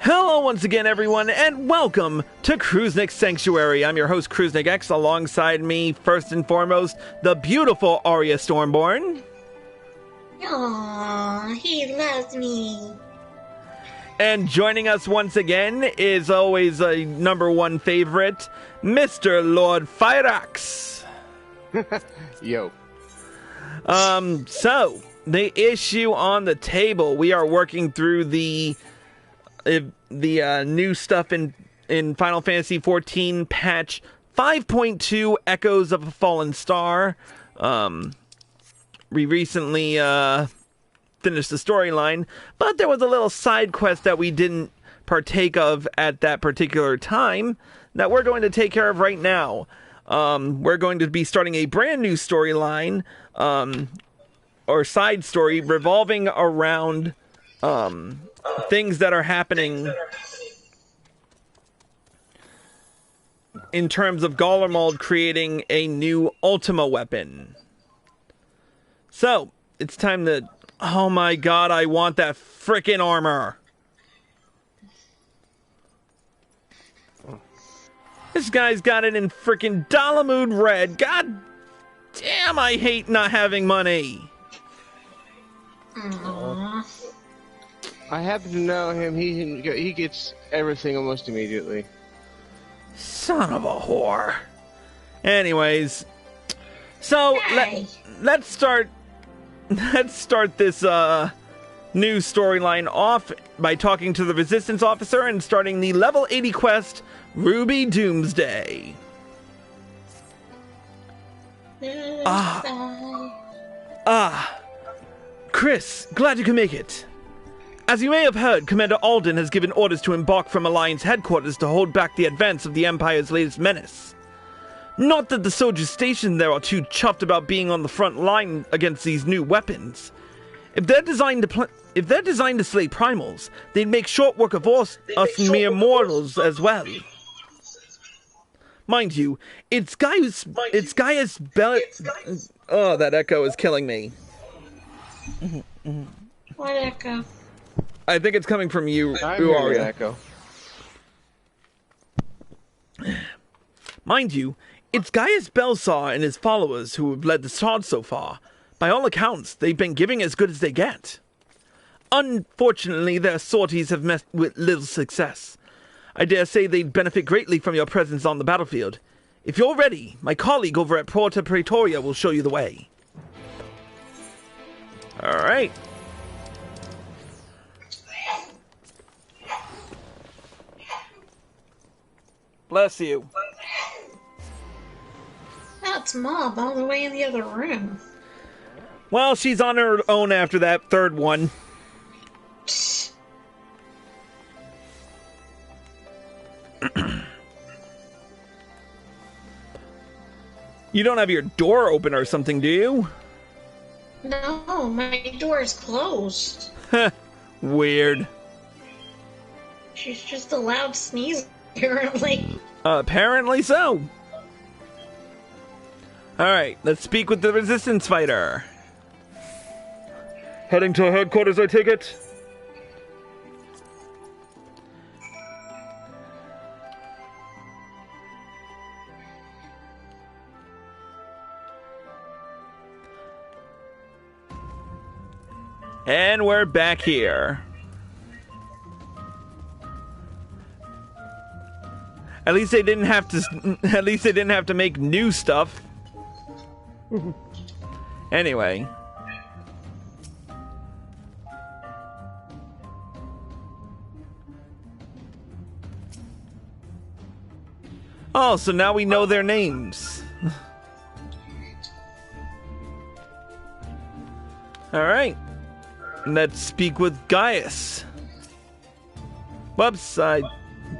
Hello once again, everyone, and welcome to Kruznik's Sanctuary. I'm your host, Kruznik X. Alongside me, first and foremost, the beautiful Arya Stormborn. Aww, he loves me. And joining us once again is always a number one favorite, Mr. Lord Fyrax. Yo. So, the issue on the table, we are working through the new stuff in Final Fantasy XIV patch 5.2 Echoes of a Fallen Star. We recently finished the storyline, but there was a little side quest that we didn't partake of at that particular time that we're going to take care of right now. We're going to be starting a brand new storyline, or side story, revolving around things that are happening in terms of Gollermold creating a new Ultima weapon. So, it's time to... Oh my god, I want that frickin' armor! This guy's got it in frickin' Dalamud red. God damn, I hate not having money! Aww. I happen to know him. He gets everything almost immediately. Son of a whore. Anyways, so Hey. let's start this new storyline off by talking to the Resistance officer and starting the level 80 quest, Ruby Doomsday. Chris, glad you can make it. As you may have heard, Commander Alden has given orders to embark from Alliance headquarters to hold back the advance of the Empire's latest menace. Not that the soldiers stationed there are too chuffed about being on the front line against these new weapons. If they're designed to slay primals, they'd make short work of us mere mortals as well. Mind you, it's Gaius Bell. Oh, that echo is killing me. What echo? I think it's coming from you, I'm hearing an Arya. echo. Mind you, it's Gaius Belsar and his followers who have led the charge so far. By all accounts, they've been giving as good as they get. Unfortunately, their sorties have met with little success. I dare say they'd benefit greatly from your presence on the battlefield. If you're ready, my colleague over at Porta Praetoria will show you the way. Alright. Bless you. That's Mob all the way in the other room. Well, she's on her own after that third one. You don't have your door open or something, do you? No, my door is closed. Weird. She's just a loud sneeze, apparently. Apparently so. Alright, let's speak with the Resistance fighter. Heading to headquarters, I take it? And we're back here. At least they didn't have to make new stuff. Anyway. Oh, so now we know their names. Alright. Let's speak with Gaius. Whoops, I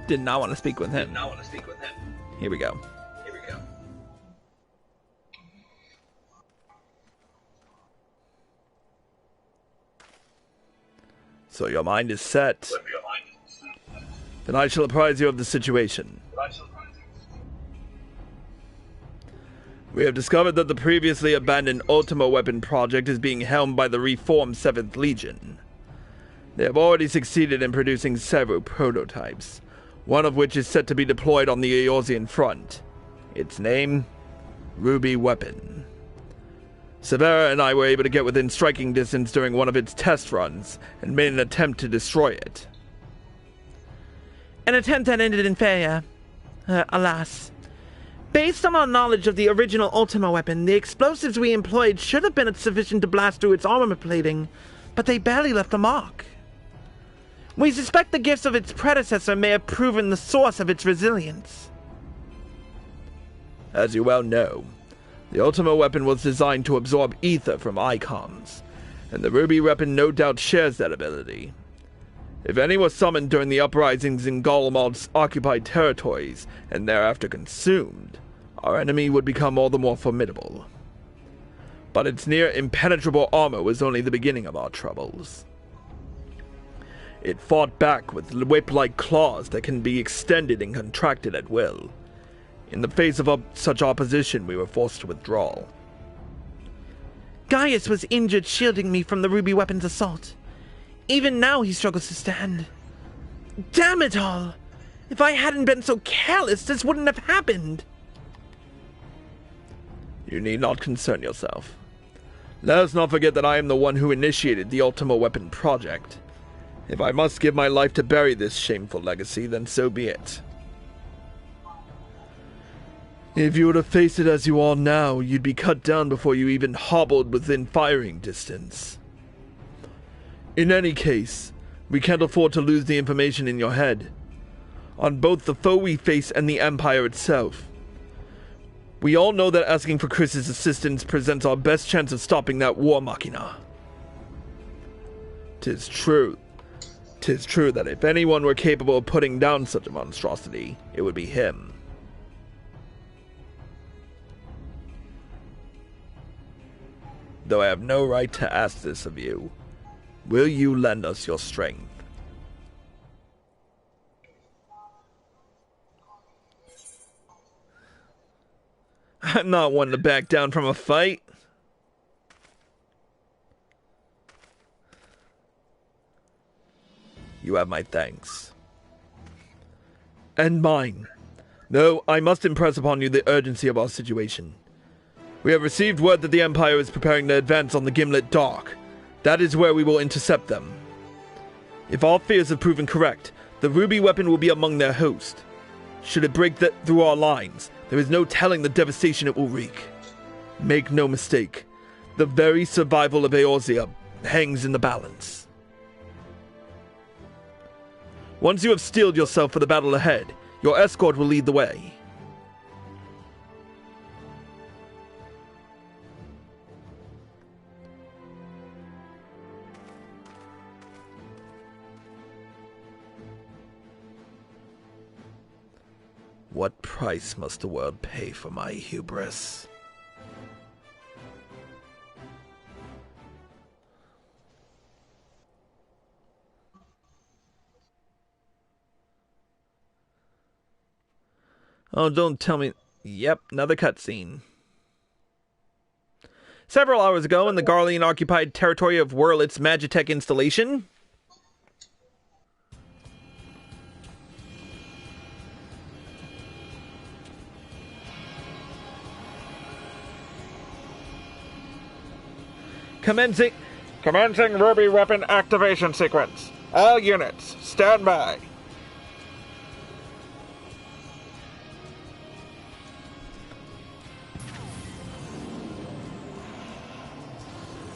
did not want to speak with him. Here we go. So your mind is set. Then I shall apprise you of the situation. We have discovered that the previously abandoned Ultima weapon project is being helmed by the reformed 7th Legion. They have already succeeded in producing several prototypes, one of which is set to be deployed on the Eorzean front. Its name? Ruby Weapon. Severa and I were able to get within striking distance during one of its test runs, and made an attempt to destroy it. An attempt that ended in failure. Alas. Based on our knowledge of the original Ultima weapon, the explosives we employed should have been sufficient to blast through its armor plating, but they barely left a mark. We suspect the gifts of its predecessor may have proven the source of its resilience. As you well know, the Ultima weapon was designed to absorb ether from icons, and the Ruby weapon no doubt shares that ability. If any was summoned during the uprisings in Golemald's occupied territories, and thereafter consumed, our enemy would become all the more formidable. But its near impenetrable armor was only the beginning of our troubles. It fought back with whip-like claws that can be extended and contracted at will. In the face of such opposition, we were forced to withdraw. Gaius was injured shielding me from the Ruby weapon's assault. Even now he struggles to stand. Damn it all! If I hadn't been so careless, this wouldn't have happened. You need not concern yourself. Let us not forget that I am the one who initiated the Ultima Weapon project. If I must give my life to bury this shameful legacy, then so be it. If you were to face it as you are now, you'd be cut down before you even hobbled within firing distance. In any case, we can't afford to lose the information in your head. On both the foe we face and the Empire itself. We all know that asking for Chris's assistance presents our best chance of stopping that war machina. 'Tis true that if anyone were capable of putting down such a monstrosity, it would be him. Though I have no right to ask this of you, will you lend us your strength? I'm not one to back down from a fight. You have my thanks. And mine. Though I must impress upon you the urgency of our situation. We have received word that the Empire is preparing to advance on the Gimlet Dock. That is where we will intercept them. If our fears have proven correct, the Ruby weapon will be among their host. Should it break through our lines, there is no telling the devastation it will wreak. Make no mistake, the very survival of Eorzea hangs in the balance. Once you have steeled yourself for the battle ahead, your escort will lead the way. What price must the world pay for my hubris? Oh, don't tell me... Yep, another cutscene. Several hours ago, in the Garlean-occupied territory of Wurlitz's Magitech installation... Commencing Ruby weapon activation sequence. All units, stand by.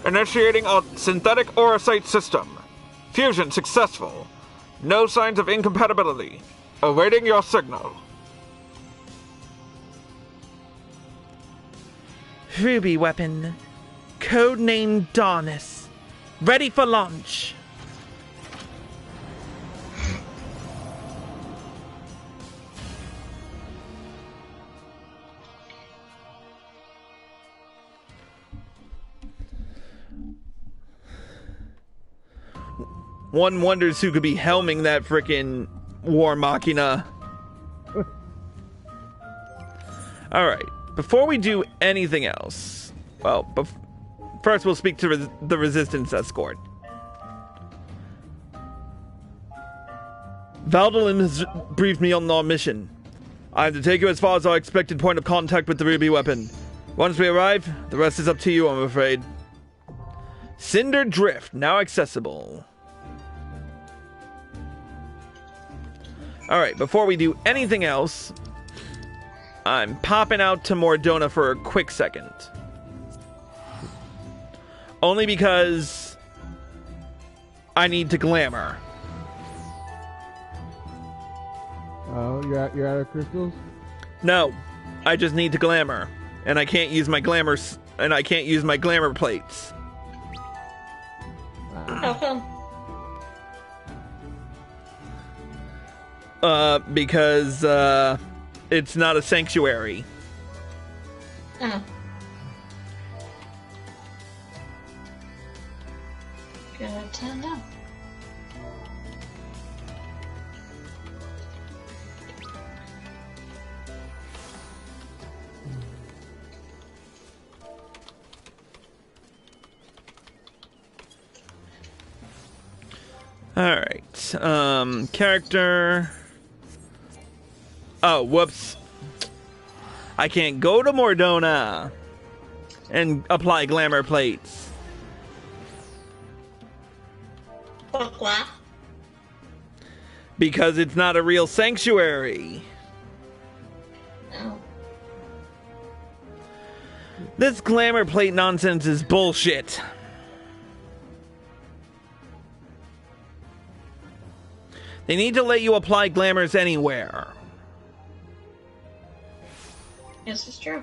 Initiating a synthetic orocyte system. Fusion successful. No signs of incompatibility. Awaiting your signal. Ruby weapon. Codename Darnus. Ready for launch. One wonders who could be helming that frickin' war machina. Alright, before we do anything else, well, first we'll speak to the Resistance escort. Valdolin has briefed me on our mission. I have to take you as far as our expected point of contact with the ruby weapon. Once we arrive, the rest is up to you, I'm afraid. Cinder Drift, now accessible. Alright, before we do anything else, I'm popping out to Mordona for a quick second. Only because I need to glamour. Oh, you're out of crystals? No, I just need to glamour, and I can't use my glamour plates. How come? Because it's not a sanctuary. Oh. Good to know. Alright, character... Oh, whoops. I can't go to Mordona and apply glamour plates. Pourquoi? Because it's not a real sanctuary. No. This glamour plate nonsense is bullshit. They need to let you apply glamours anywhere. This is true.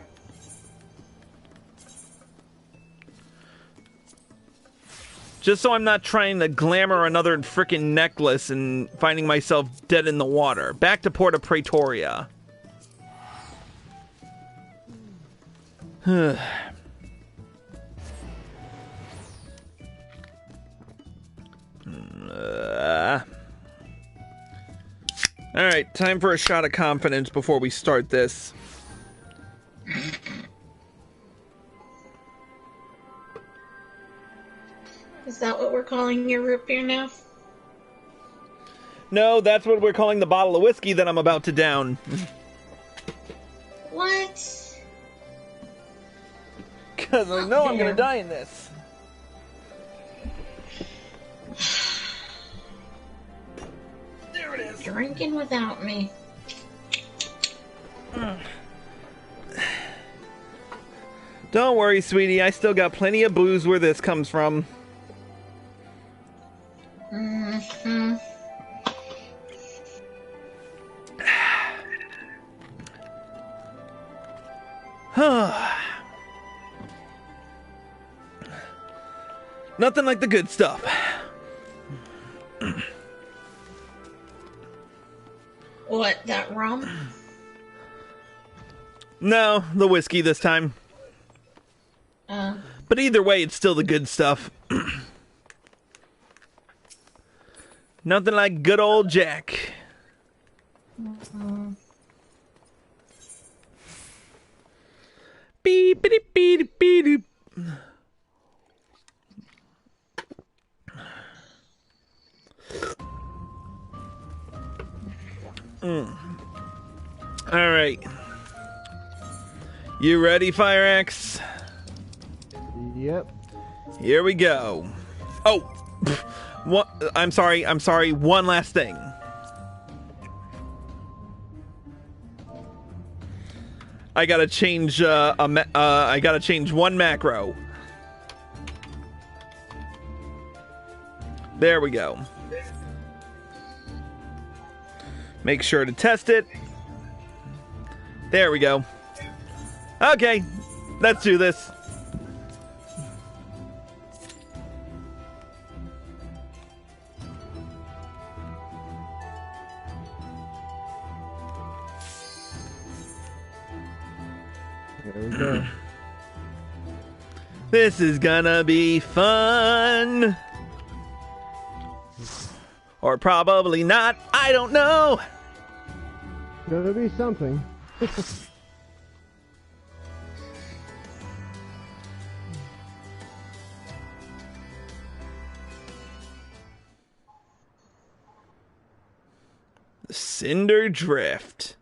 Just so I'm not trying to glamour another frickin' necklace and finding myself dead in the water. Back to Port of Pretoria. Alright, time for a shot of confidence before we start this. Is that what we're calling your root beer now? No, that's what we're calling the bottle of whiskey that I'm about to down. What? Because I know I'm gonna die in this. There it is. Drinking without me. Don't worry, sweetie. I still got plenty of booze where this comes from. Mm-hmm. Nothing like the good stuff. What, that rum? No, the whiskey this time. But either way, it's still the good stuff. Nothing like good old Jack. Beep, beep, beep, beep, beep. All right. You ready, Fire Axe? Yep. Here we go. Oh, what? I'm sorry. One last thing. I gotta change I gotta change one macro. There we go. Make sure to test it. There we go. Okay, let's do this. There we go. This is gonna be fun. Or probably not. I don't know. Gonna be something. Cinder Drift.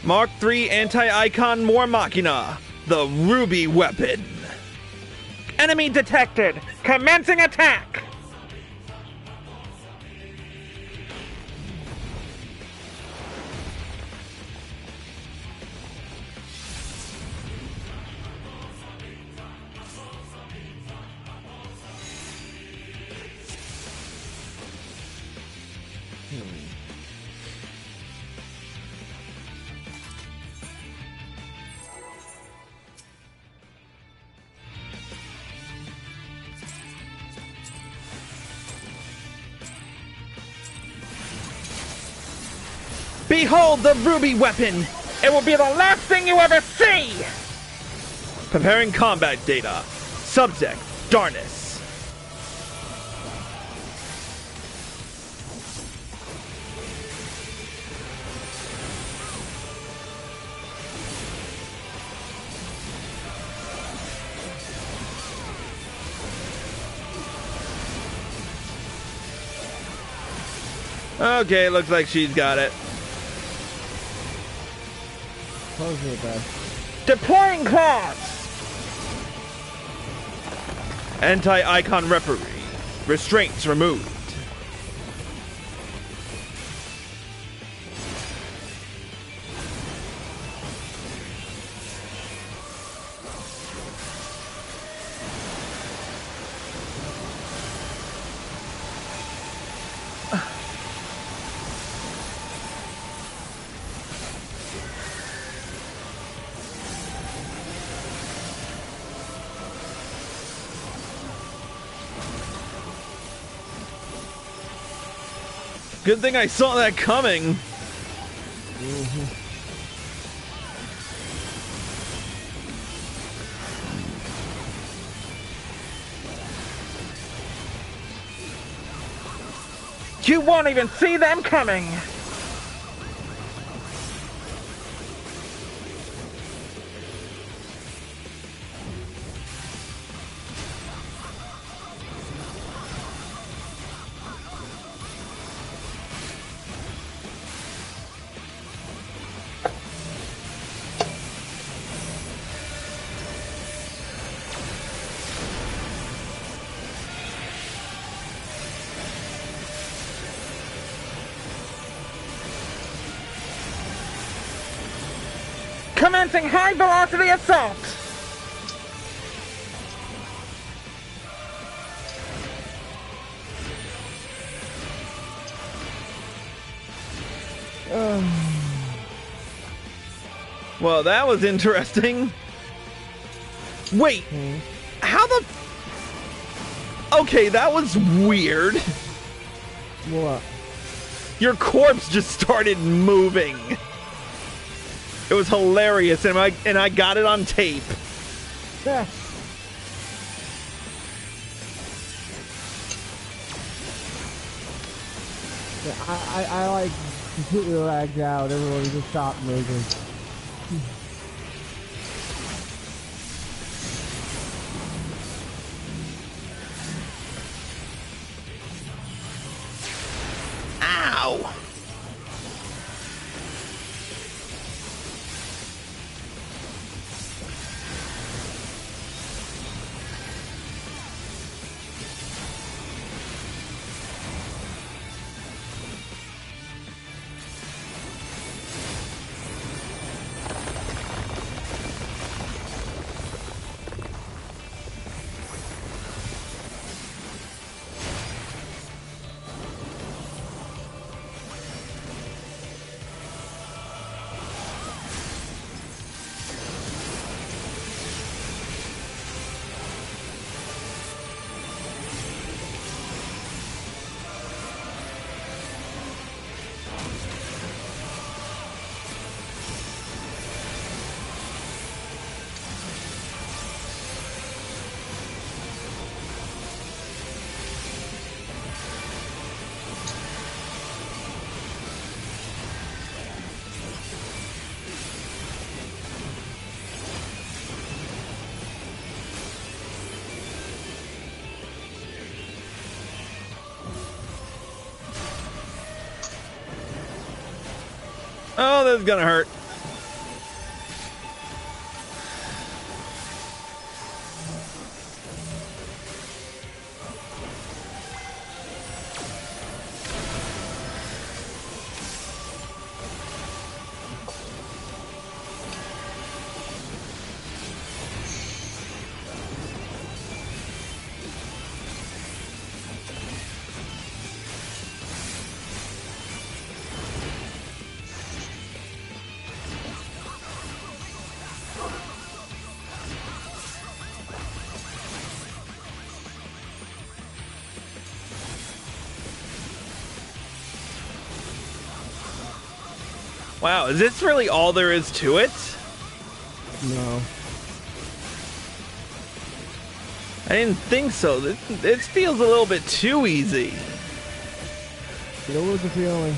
Mark III Anti-Icon War Machina, the Ruby Weapon. Enemy detected! Commencing attack! Behold the Ruby Weapon! It will be the last thing you ever see! Preparing combat data. Subject, Darkness. Okay, looks like she's got it. Close it, bud. Deploying claws! Anti-icon referee. Restraints removed. Good thing I saw that coming. You won't even see them coming. Commencing high-velocity assault! Well, that was interesting. Wait, how the... Okay, that was weird. What? Your corpse just started moving. It was hilarious, and I got it on tape. Yeah. I like completely lagged out. Everyone just stopped moving. Ow! Oh, this is gonna hurt. Wow, is this really all there is to it? No. I didn't think so. This feels a little bit too easy. You know what's the feeling?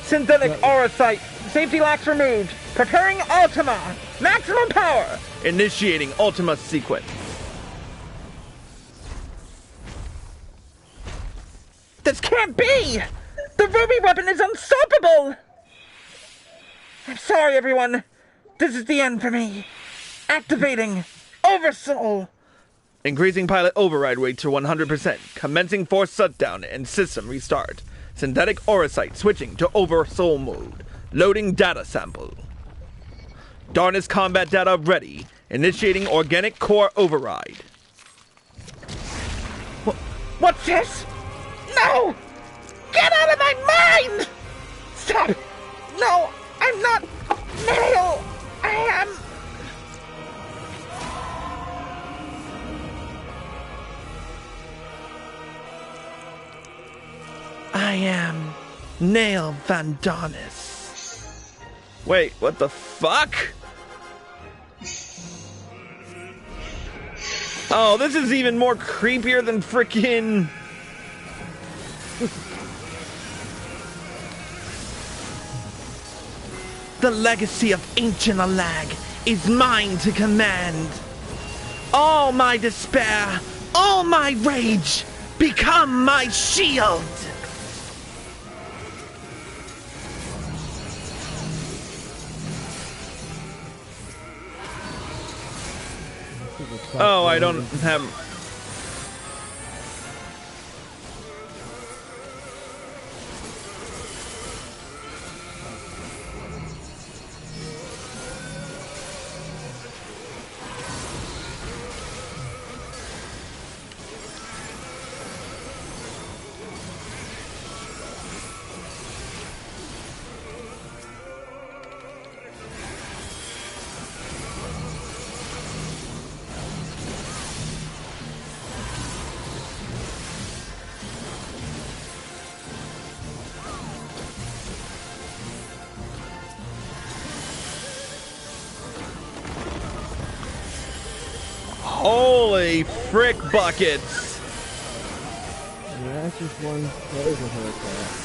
Synthetic aura sight. Safety locks removed. Preparing Ultima. Maximum power. Initiating Ultima sequence. This can't be! The ruby weapon is unstoppable! I'm sorry, everyone. This is the end for me. Activating Oversoul. Increasing pilot override rate to 100%. Commencing force shutdown and system restart. Synthetic aura sight switching to Oversoul mode. Loading data sample. Darkness combat data ready. Initiating organic core override. What's this? No! Get out of my mind! Stop! No, I'm not Nail! I am... I am Nail Vandonis. Wait, what the fuck? Oh, this is even more creepier than frickin'... The legacy of ancient Alag is mine to command. All my despair, all my rage, become my shield. Oh, I don't have... Holy frick buckets! Yeah, that's just one laser haircut.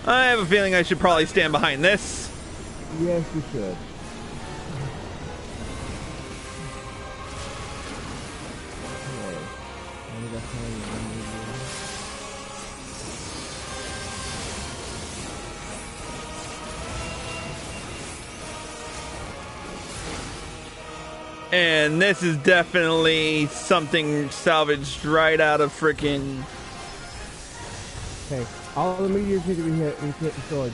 I have a feeling I should probably stand behind this. Yes, you should. And this is definitely something salvaged right out of frickin'... Okay, all the meteors need to be hit and hit the sword.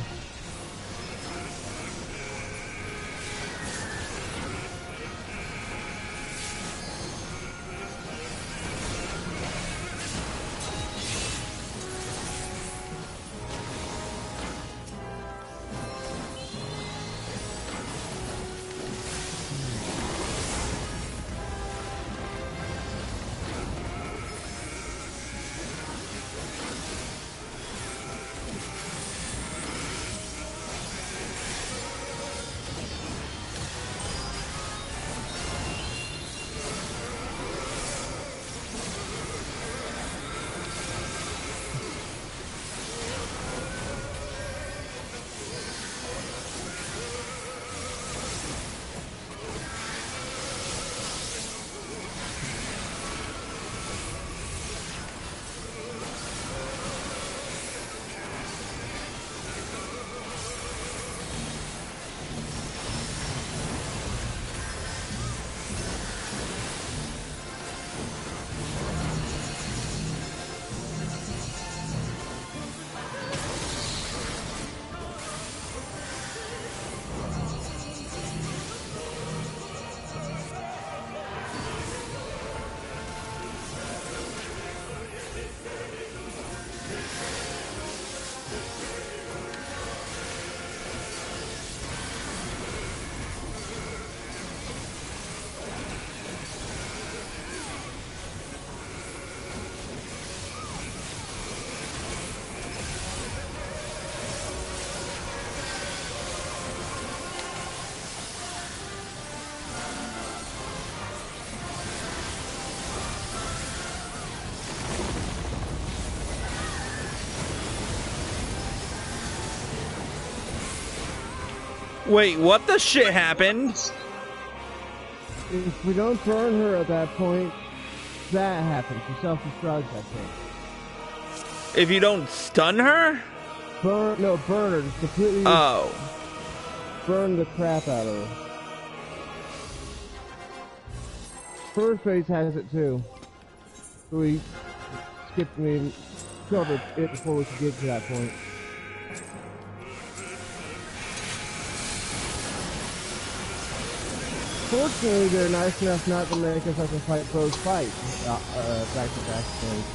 Wait, what the shit happened? If we don't burn her at that point, that happens. She self-destructs, I think. If you don't stun her? Burn her. Just completely burn the crap out of her. First phase has it too. So we killed it before we could get to that point. Fortunately, they're nice enough not to make us have to fight both fights back to back things.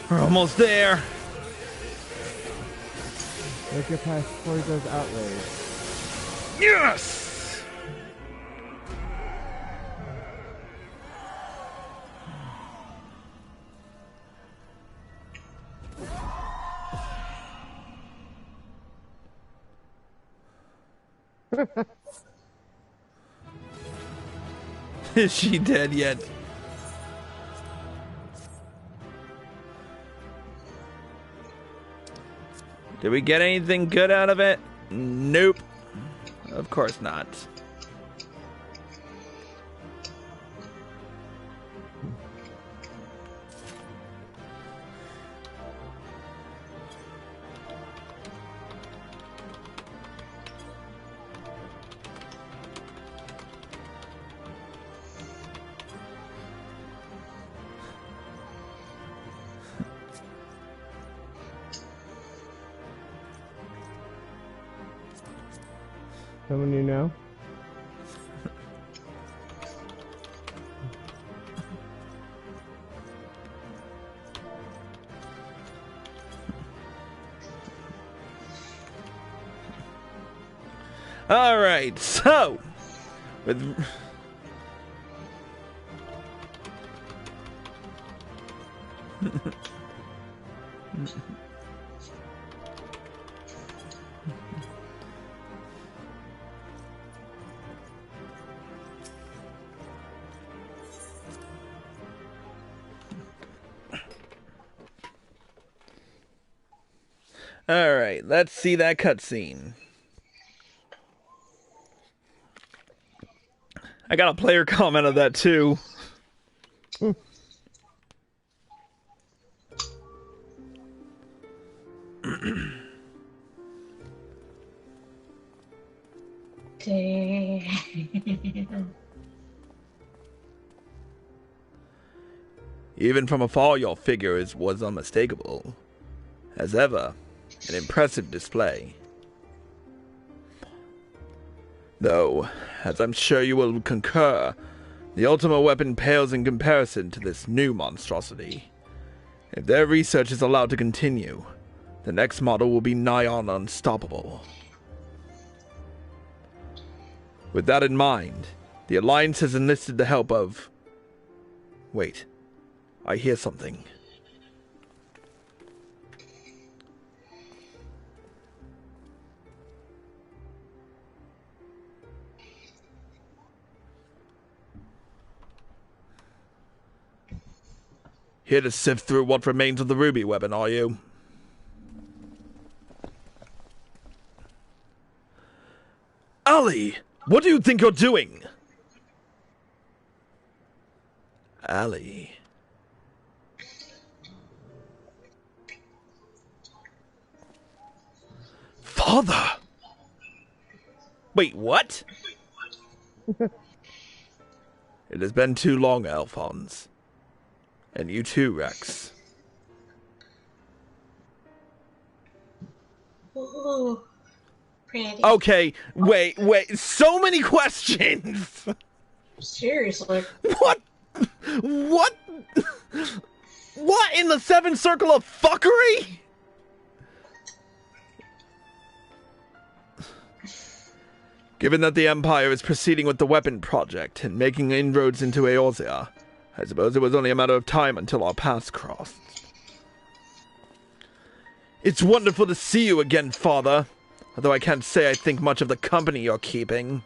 We're almost there. Let's get past before he does outrage. Yes! Is she dead yet? Did we get anything good out of it? Nope. Of course not. Someone you know? All right, so with all right, let's see that cutscene. I got a player comment of that too. Damn. Even from afar, your figure was unmistakable. As ever, an impressive display. Though, as I'm sure you will concur, the ultimate weapon pales in comparison to this new monstrosity. If their research is allowed to continue, the next model will be nigh on unstoppable. With that in mind, the Alliance has enlisted the help of... Wait, I hear something. Here to sift through what remains of the ruby weapon, are you? Ali! What do you think you're doing? Ali. Father! Wait, what? It has been too long, Alphonse. And you too, Rex. Ooh, pretty. Okay, wait. So many questions! Seriously. What? What? What in the seventh circle of fuckery? Given that the Empire is proceeding with the weapon project and making inroads into Eorzea, I suppose it was only a matter of time until our paths crossed. It's wonderful to see you again, Father, although I can't say I think much of the company you're keeping.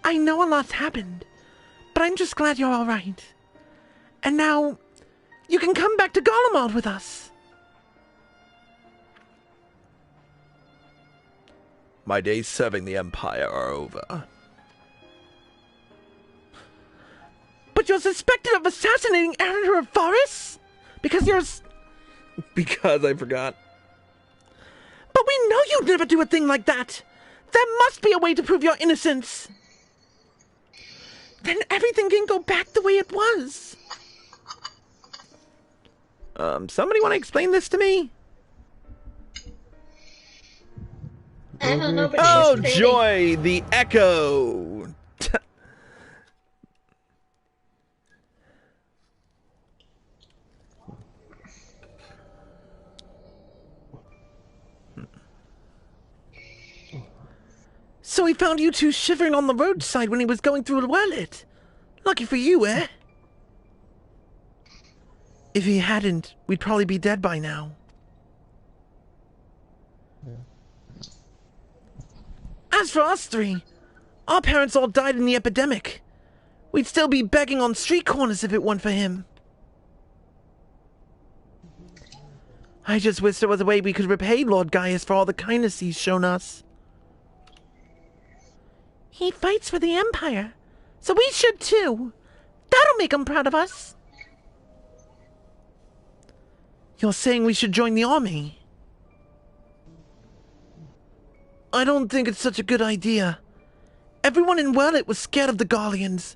I know a lot's happened, but I'm just glad you're all right. And now, you can come back to Garlemald with us. My days serving the Empire are over. But you're suspected of assassinating Aaron of Forest? Because you're... Because I forgot. But we know you'd never do a thing like that. There must be a way to prove your innocence. Then everything can go back the way it was. Somebody want to explain this to me? I don't know, but Oh, she's pretty. joy, the echo. So he found you two shivering on the roadside when he was going through Llewellyn. Lucky for you, eh? If he hadn't, we'd probably be dead by now. As for us three, our parents all died in the epidemic. We'd still be begging on street corners if it weren't for him. I just wish there was a way we could repay Lord Gaius for all the kindness he's shown us. He fights for the Empire, so we should too. That'll make him proud of us. You're saying we should join the army? I don't think it's such a good idea. Everyone in Wellet was scared of the Garleans.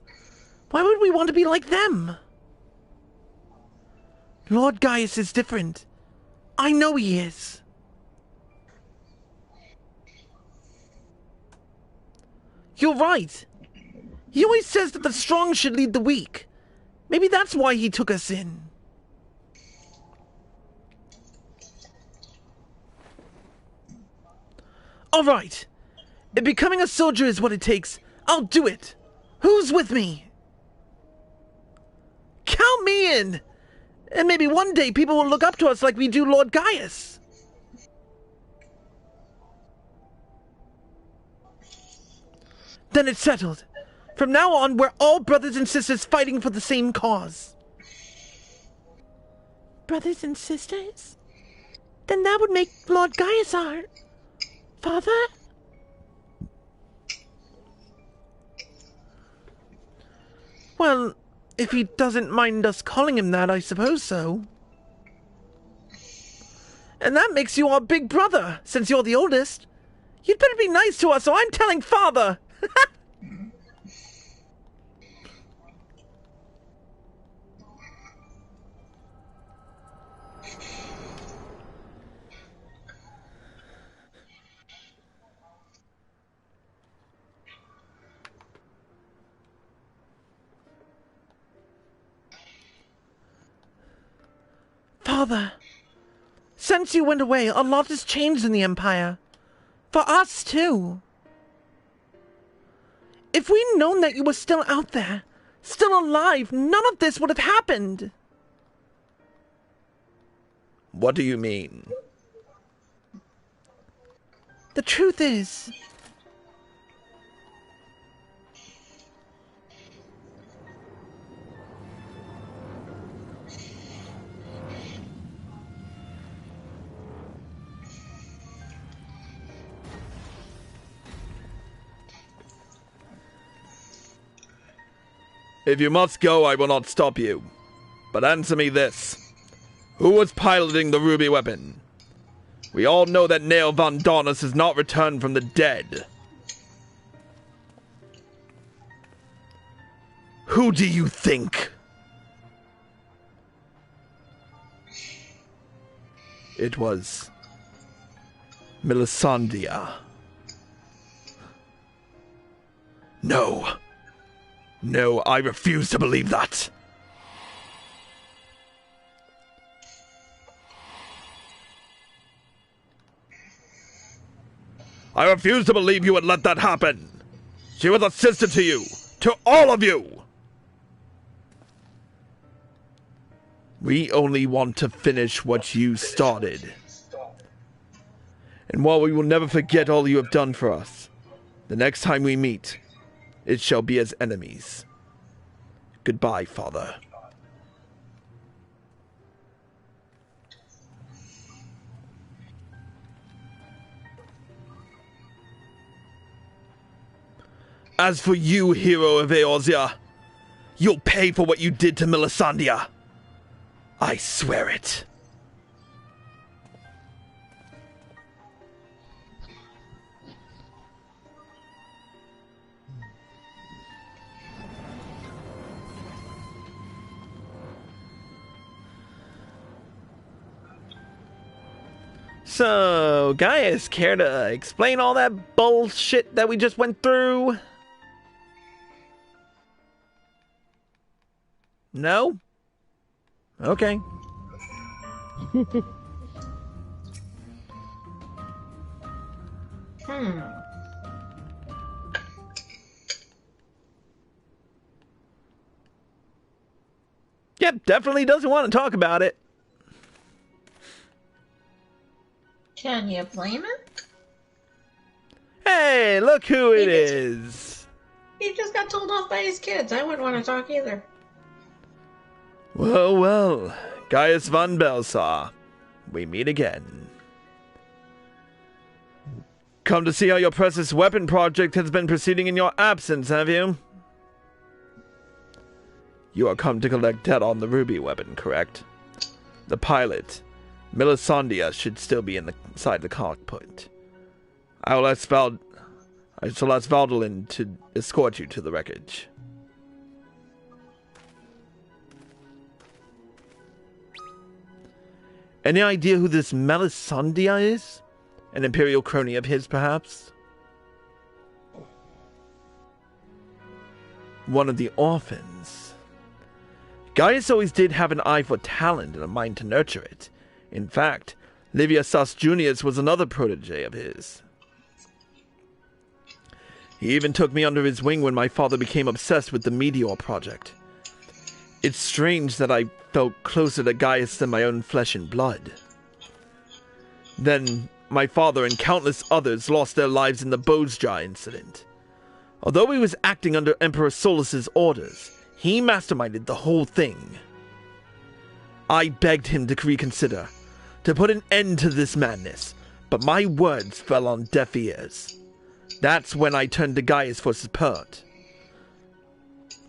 Why would we want to be like them? Lord Gaius is different. I know he is. You're right. He always says that the strong should lead the weak. Maybe that's why he took us in. Alright. If becoming a soldier is what it takes, I'll do it. Who's with me? Count me in! And maybe one day people will look up to us like we do Lord Gaius. Then it's settled. From now on, we're all brothers and sisters fighting for the same cause. Brothers and sisters? Then that would make Lord Gaius our father? Well, if he doesn't mind us calling him that, I suppose so. And that makes you our big brother, since you're the oldest. You'd better be nice to us, so I'm telling Father! Father, since you went away, a lot has changed in the Empire. For us, too. If we'd known that you were still out there, still alive, none of this would have happened. What do you mean? The truth is... If you must go, I will not stop you. But answer me this. Who was piloting the ruby weapon? We all know that Neil von Dornus has not returned from the dead. Who do you think? It was... Melisandre. No. No, I refuse to believe that. I refuse to believe you would let that happen. She was a sister to you, to all of you. We only want to finish what you started. And while we will never forget all you have done for us, the next time we meet, it shall be as enemies. Goodbye, Father. As for you, hero of Eorzea, you'll pay for what you did to Melisandre. I swear it. So, Gaius, care to explain all that bullshit that we just went through? No? Okay. Yep, definitely doesn't want to talk about it. Can you blame him? Hey, look who it is. He just got told off by his kids. I wouldn't want to talk either. Well, well, Gaius von Belsar, we meet again. Come to see how your precious weapon project has been proceeding in your absence, have you? You are come to collect debt on the ruby weapon, correct? The pilot, Melisandre, should still be inside the cockpit. I shall ask Valdolin to escort you to the wreckage. Any idea who this Melisandre is? An imperial crony of his, perhaps? one of the orphans. Gaius always did have an eye for talent and a mind to nurture it. In fact, Livius Junius was another protege of his. He even took me under his wing when my father became obsessed with the Meteor Project. It's strange that I felt closer to Gaius than my own flesh and blood. Then, my father and countless others lost their lives in the Bozja incident. Although he was acting under Emperor Solus's orders, he masterminded the whole thing. I begged him to reconsider, to put an end to this madness, but my words fell on deaf ears. That's when I turned to Gaius for support.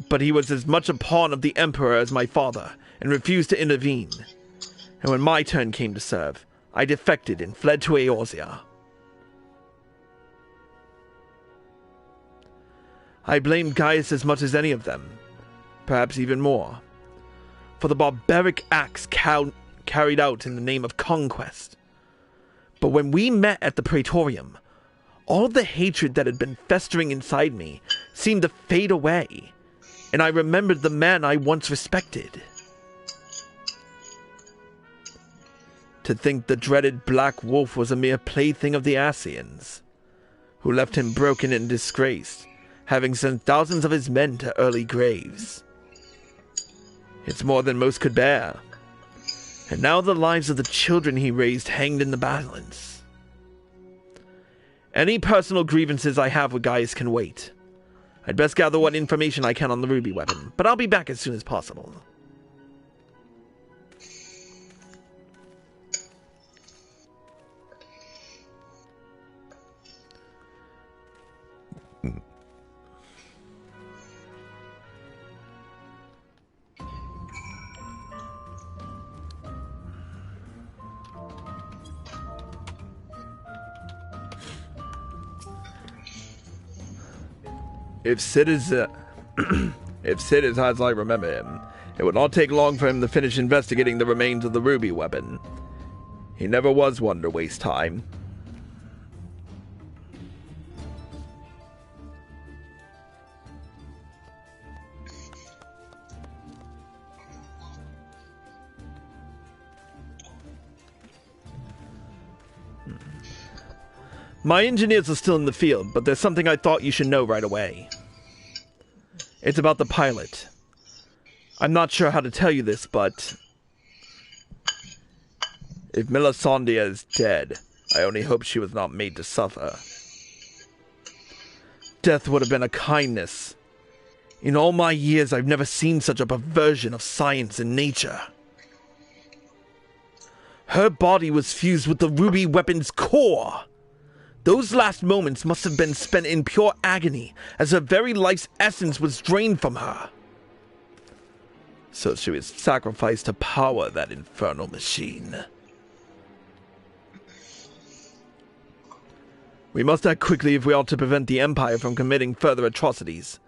But he was as much a pawn of the Emperor as my father, and refused to intervene. And when my turn came to serve, I defected and fled to Eorzea. I blamed Gaius as much as any of them, perhaps even more, for the barbaric acts carried out in the name of conquest. But when we met at the Praetorium, all the hatred that had been festering inside me seemed to fade away, and I remembered the man I once respected. To think the dreaded Black Wolf was a mere plaything of the Ascians, who left him broken and disgraced, having sent thousands of his men to early graves. It's more than most could bear. And now the lives of the children he raised hanged in the balance. Any personal grievances I have with Gaius can wait. I'd best gather what information I can on the ruby weapon, but I'll be back as soon as possible. If Sid is as I remember him, it would not take long for him to finish investigating the remains of the ruby weapon. He never was one to waste time. My engineers are still in the field, but there's something I thought you should know right away. It's about the pilot. I'm not sure how to tell you this, but if Melisandre is dead, I only hope she was not made to suffer. Death would have been a kindness. In all my years, I've never seen such a perversion of science and nature. Her body was fused with the ruby weapon's core. Those last moments must have been spent in pure agony, as her very life's essence was drained from her. So she was sacrificed to power that infernal machine. We must act quickly if we are to prevent the Empire from committing further atrocities.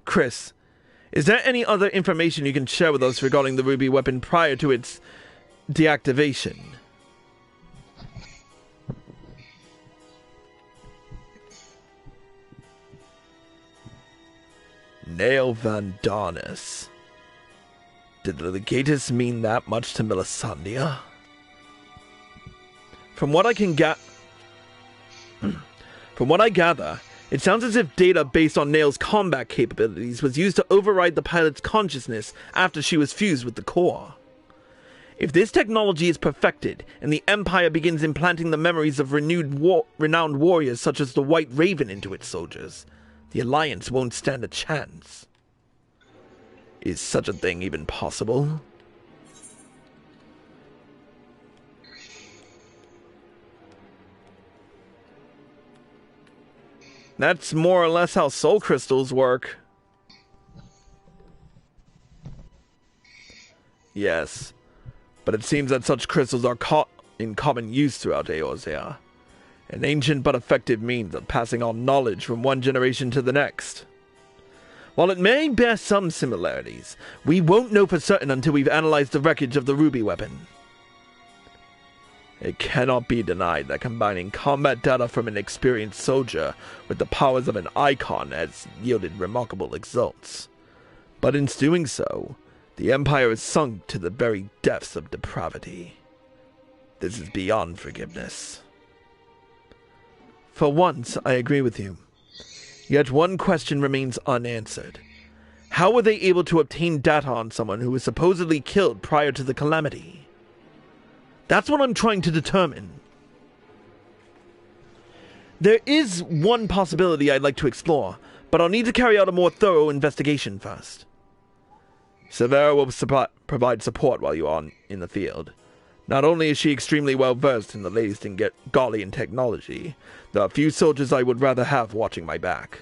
Chris, is there any other information you can share with us regarding the ruby weapon prior to its deactivation? Nail Van Darnus. Did the legatus mean that much to Melisandre? From what I gather, it sounds as if data based on Nail's combat capabilities was used to override the pilot's consciousness after she was fused with the core. If this technology is perfected, and the Empire begins implanting the memories of renowned warriors such as the White Raven into its soldiers, the Alliance won't stand a chance. Is such a thing even possible? That's more or less how soul crystals work. Yes, but it seems that such crystals are in common use throughout Eorzea. An ancient but effective means of passing on knowledge from one generation to the next. While it may bear some similarities, we won't know for certain until we've analyzed the wreckage of the ruby weapon. It cannot be denied that combining combat data from an experienced soldier with the powers of an icon has yielded remarkable results. But in doing so, the Empire is sunk to the very depths of depravity. This is beyond forgiveness. For once, I agree with you. Yet one question remains unanswered. How were they able to obtain data on someone who was supposedly killed prior to the calamity? That's what I'm trying to determine. There is one possibility I'd like to explore, but I'll need to carry out a more thorough investigation first. Severa will provide support while you are in the field. Not only is she extremely well versed in the latest in Gallian technology, there are few soldiers I would rather have watching my back.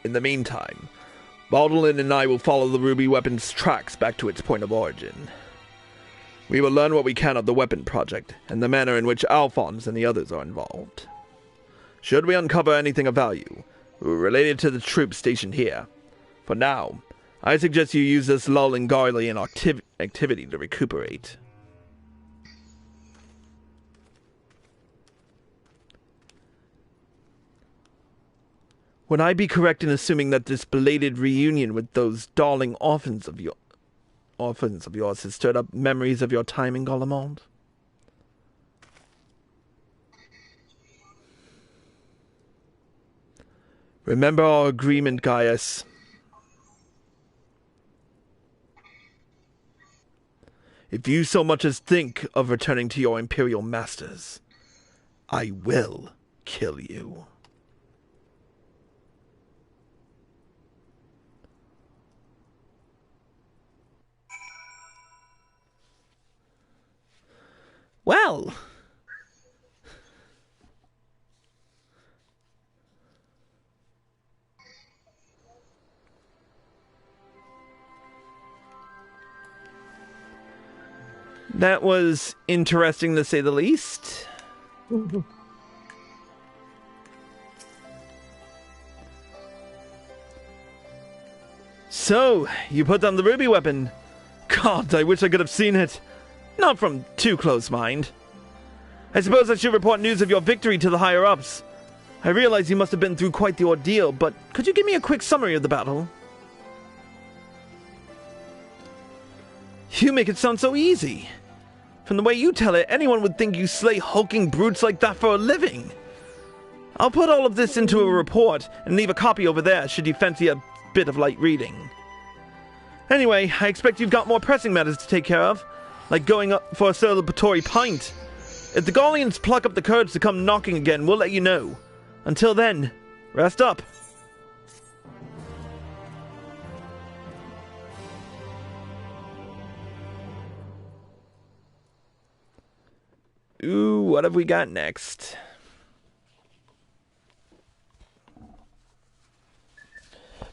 In the meantime, Baldwin and I will follow the ruby weapon's tracks back to its point of origin. We will learn what we can of the weapon project, and the manner in which Alphonse and the others are involved. Should we uncover anything of value, related to the troops stationed here, for now, I suggest you use this lull in Garlean activity to recuperate. Would I be correct in assuming that this belated reunion with those darling orphans of yours has stirred up memories of your time in Golemond? Remember our agreement, Gaius. If you so much as think of returning to your Imperial masters, I will kill you. Well, that was interesting to say the least. So, you put down the ruby weapon. God, I wish I could have seen it. Not from too close, mind. I suppose I should report news of your victory to the higher-ups. I realize you must have been through quite the ordeal, but could you give me a quick summary of the battle? You make it sound so easy. From the way you tell it, anyone would think you slay hulking brutes like that for a living. I'll put all of this into a report and leave a copy over there should you fancy a bit of light reading. Anyway, I expect you've got more pressing matters to take care of, like going up for a celebratory pint. If the Gallians pluck up the courage to come knocking again, we'll let you know. Until then, rest up. Ooh, what have we got next?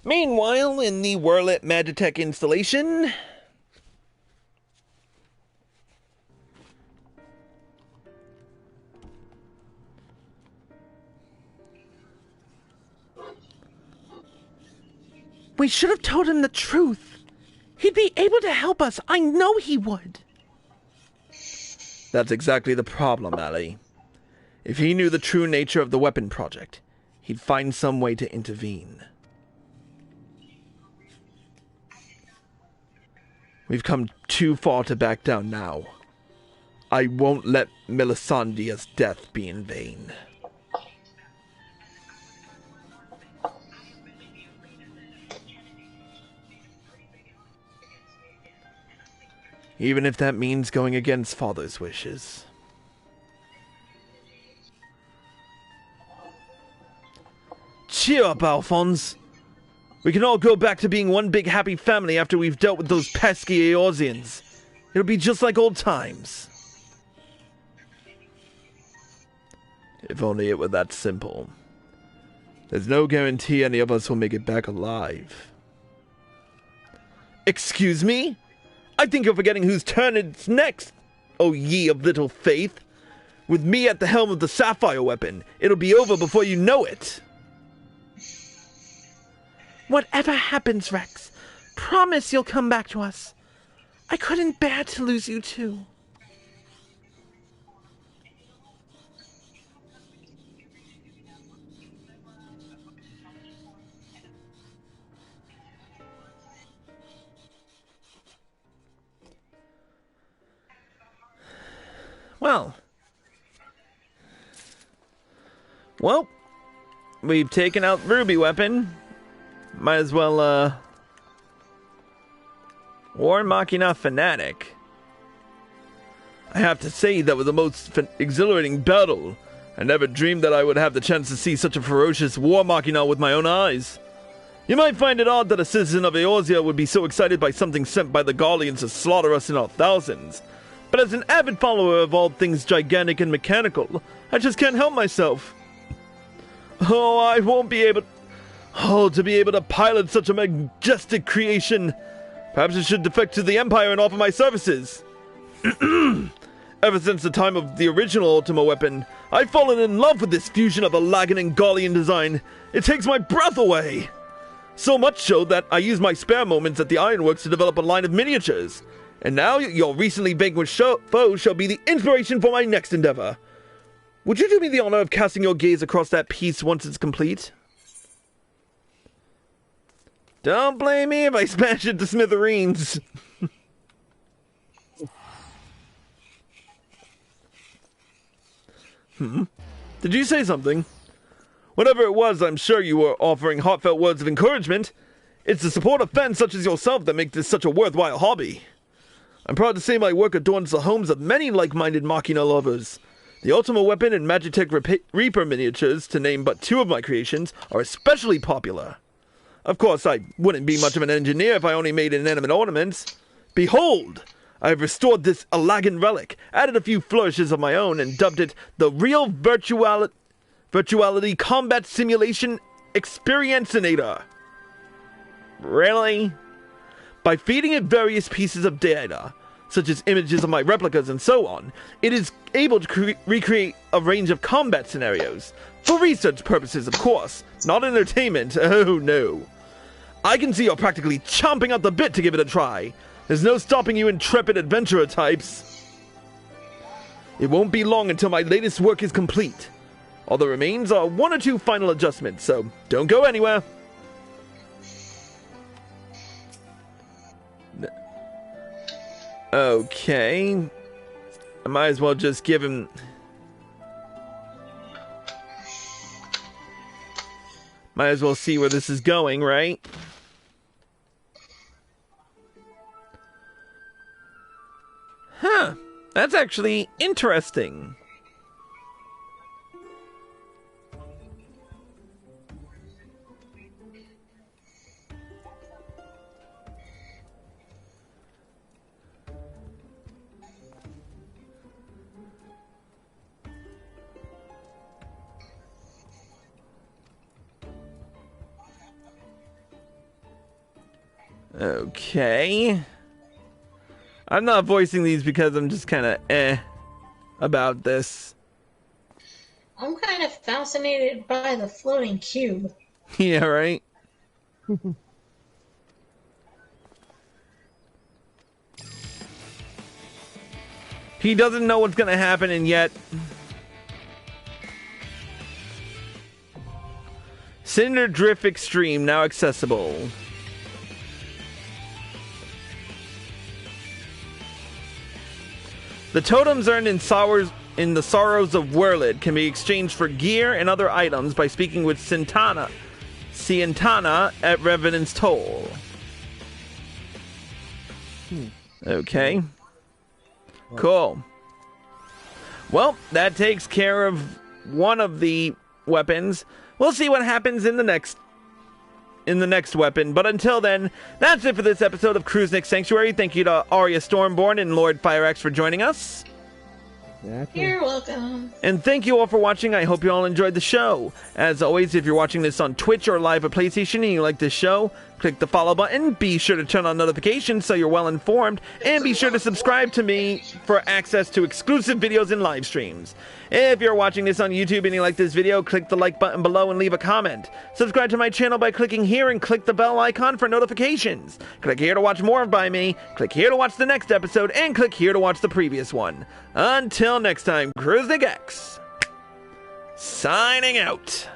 Meanwhile, in the Whirlit Magitech installation, we should have told him the truth. He'd be able to help us. I know he would. That's exactly the problem, Allie. If he knew the true nature of the weapon project, he'd find some way to intervene. We've come too far to back down now. I won't let Melisandre's death be in vain. Even if that means going against Father's wishes. Cheer up, Alphonse. We can all go back to being one big happy family after we've dealt with those pesky Eorzeans. It'll be just like old times. If only it were that simple. There's no guarantee any of us will make it back alive. Excuse me? I think you're forgetting whose turn it's next, O ye of little faith. With me at the helm of the Sapphire weapon, it'll be over before you know it. Whatever happens, Rex, promise you'll come back to us. I couldn't bear to lose you too. Well, we've taken out Ruby Weapon. Might as well, War Machina Fanatic. I have to say, that was the most exhilarating battle. I never dreamed that I would have the chance to see such a ferocious War Machina with my own eyes. You might find it odd that a citizen of Eorzea would be so excited by something sent by the Garleans to slaughter us in our thousands. But as an avid follower of all things gigantic and mechanical, I just can't help myself. Oh, I won't be able... Oh, to be able to pilot such a majestic creation. Perhaps I should defect to the Empire and offer my services. Ever since the time of the original Ultima weapon, I've fallen in love with this fusion of Elagan and Garlean design. It takes my breath away. So much so that I use my spare moments at the Ironworks to develop a line of miniatures. And now your recently vanquished foe shall be the inspiration for my next endeavor. Would you do me the honor of casting your gaze across that piece once it's complete? Don't blame me if I smash it to smithereens. Did you say something? Whatever it was, I'm sure you were offering heartfelt words of encouragement. It's the support of fans such as yourself that make this such a worthwhile hobby. I'm proud to say my work adorns the homes of many like-minded Machina lovers. The Ultima Weapon and Magitech Reaper miniatures, to name but two of my creations, are especially popular. Of course, I wouldn't be much of an engineer if I only made inanimate ornaments. Behold! I have restored this Elagan relic, added a few flourishes of my own, and dubbed it the Real Virtuality Combat Simulation Experiencinator. Really? By feeding it various pieces of data, such as images of my replicas and so on, it is able to recreate a range of combat scenarios. For research purposes, of course, not entertainment, oh no. I can see you're practically chomping at the bit to give it a try. There's no stopping you intrepid adventurer types. It won't be long until my latest work is complete. All that remains are one or two final adjustments, so don't go anywhere. Okay. I might as well just give him... Might as well see where this is going, right? Huh. That's actually interesting. Okay. I'm not voicing these because I'm just kind of about this. I'm kind of fascinated by the floating cube. Yeah, right? He doesn't know what's going to happen, and yet... Cinder Drift Extreme, now accessible. The totems earned in the Sorrows of Werlid can be exchanged for gear and other items by speaking with Cientana at Revenant's Toll. Okay. Cool. Well, that takes care of one of the weapons. We'll see what happens in the next weapon, but until then, that's it for this episode of Kruznik's Sanctuary. Thank you to Arya Stormborn and Lord Fireaxe for joining us. You're welcome. And thank you all for watching. I hope you all enjoyed the show. As always, if you're watching this on Twitch or live at PlayStation and you like this show, Click the follow button, be sure to turn on notifications so you're well informed, and be sure to subscribe to me for access to exclusive videos and live streams. If you're watching this on YouTube and you like this video, click the like button below and leave a comment. Subscribe to my channel by clicking here and click the bell icon for notifications. Click here to watch more by me, click here to watch the next episode, and click here to watch the previous one. Until next time, Cruising X, signing out.